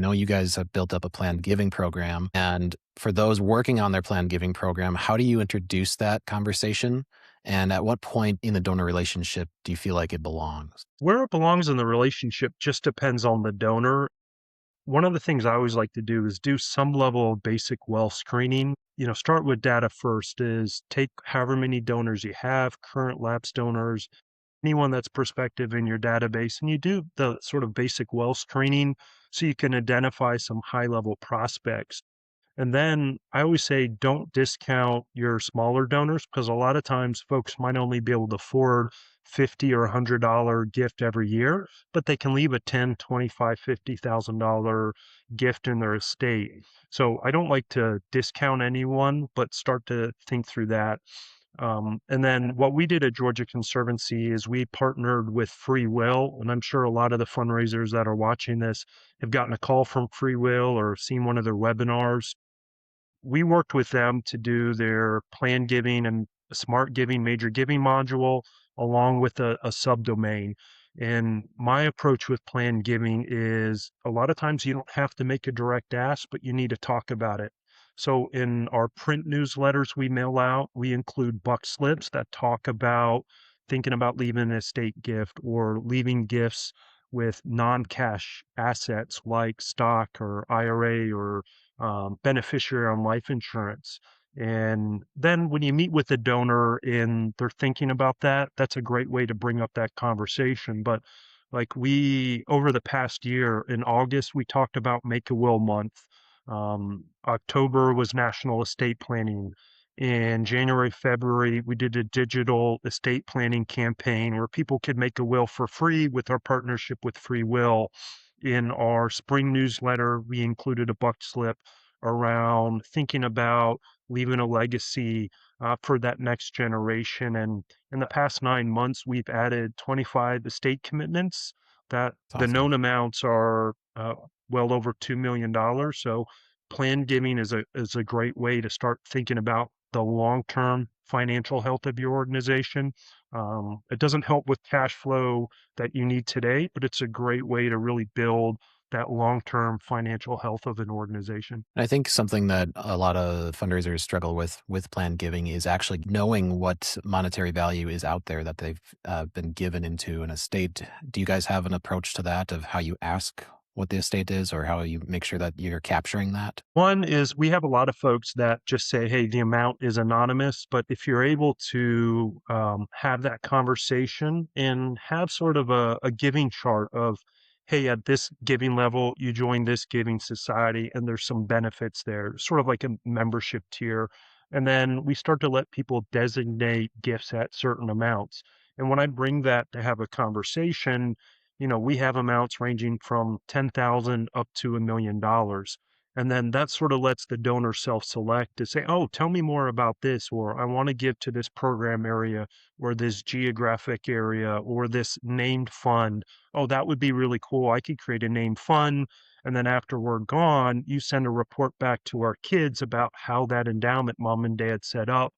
know you guys have built up a planned giving program. And for those working on their planned giving program, how do you introduce that conversation? And at what point in the donor relationship do you feel like it belongs? Where it belongs in the relationship just depends on the donor. One of the things I always like to do is do some level of basic wealth screening. Start with data first is take however many donors you have, current lapsed donors, anyone that's prospective in your database, and you do the sort of basic wealth screening so you can identify some high level prospects. And then I always say don't discount your smaller donors because a lot of times folks might only be able to afford 50 or $100 gift every year, but they can leave a 10, 25, $50,000 gift in their estate. So I don't like to discount anyone, but start to think through that. And then what we did at Georgia Conservancy is we partnered with Free Will, and I'm sure a lot of the fundraisers that are watching this have gotten a call from Free Will or seen one of their webinars. We worked with them to do their plan giving and smart giving, major giving module, along with a subdomain. And my approach with plan giving is a lot of times you don't have to make a direct ask, but you need to talk about it. So in our print newsletters we mail out, we include buck slips that talk about thinking about leaving an estate gift or leaving gifts with non-cash assets like stock or IRA or beneficiary on life insurance. And then when you meet with the donor and they're thinking about that, that's a great way to bring up that conversation. But like over the past year in August, we talked about Make a Will Month. October was National Estate Planning. In January, February, we did a digital estate planning campaign where people could make a will for free with our partnership with Free Will. In our spring newsletter, we included a buck slip around thinking about leaving a legacy for that next generation. And in the past 9 months, we've added 25 estate commitments that It's the awesome. known amounts are well over $2 million. So plan giving is a great way to start thinking about the long-term financial health of your organization. It doesn't help with cash flow that you need today, but it's a great way to really build that long-term financial health of an organization. I think something that a lot of fundraisers struggle with planned giving is actually knowing what monetary value is out there that they've been given into an estate. Do you guys have an approach to that of how you ask what the estate is or how you make sure that you're capturing that? One is we have a lot of folks that just say, hey, the amount is anonymous. But if you're able to have that conversation and have sort of a giving chart of, hey, at this giving level, you join this giving society, and there's some benefits there, sort of like a membership tier. And then we start to let people designate gifts at certain amounts. And when I bring that to have a conversation, we have amounts ranging from 10,000 up to $1 million. And then that sort of lets the donor self-select to say, oh, tell me more about this, or I want to give to this program area or this geographic area or this named fund. Oh, that would be really cool. I could create a named fund. And then after we're gone, you send a report back to our kids about how that endowment mom and dad set up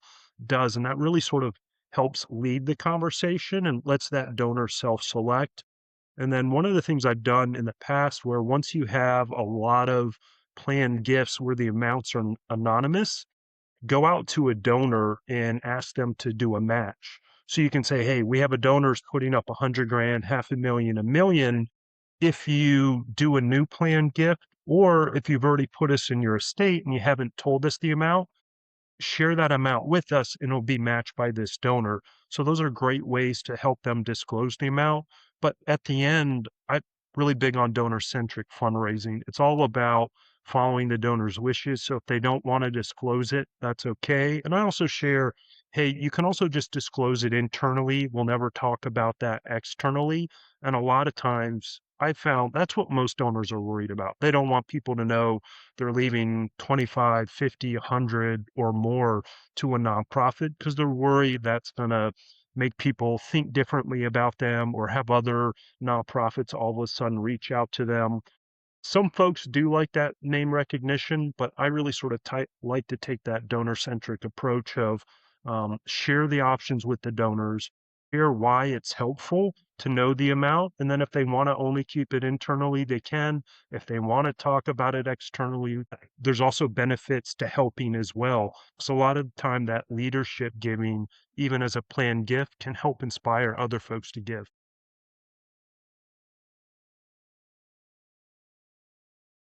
does. And that really sort of helps lead the conversation and lets that donor self-select. And then one of the things I've done in the past where once you have a lot of planned gifts where the amounts are anonymous, go out to a donor and ask them to do a match. So you can say, hey, we have a donor's putting up 100 grand, 500,000, a million. If you do a new planned gift, or if you've already put us in your estate and you haven't told us the amount, share that amount with us and it'll be matched by this donor. So those are great ways to help them disclose the amount. But at the end, I'm really big on donor-centric fundraising. It's all about following the donor's wishes. So if they don't want to disclose it, that's okay. And I also share, hey, you can also just disclose it internally. We'll never talk about that externally. And a lot of times I found that's what most donors are worried about. They don't want people to know they're leaving 25, 50, 100 or more to a nonprofit because they're worried that's going to make people think differently about them or have other nonprofits all of a sudden reach out to them. Some folks do like that name recognition, but I really sort of like to take that donor-centric approach of share the options with the donors, share why it's helpful, to know the amount. And then if they want to only keep it internally, they can. If they want to talk about it externally, there's also benefits to helping as well. So a lot of the time that leadership giving, even as a planned gift, can help inspire other folks to give.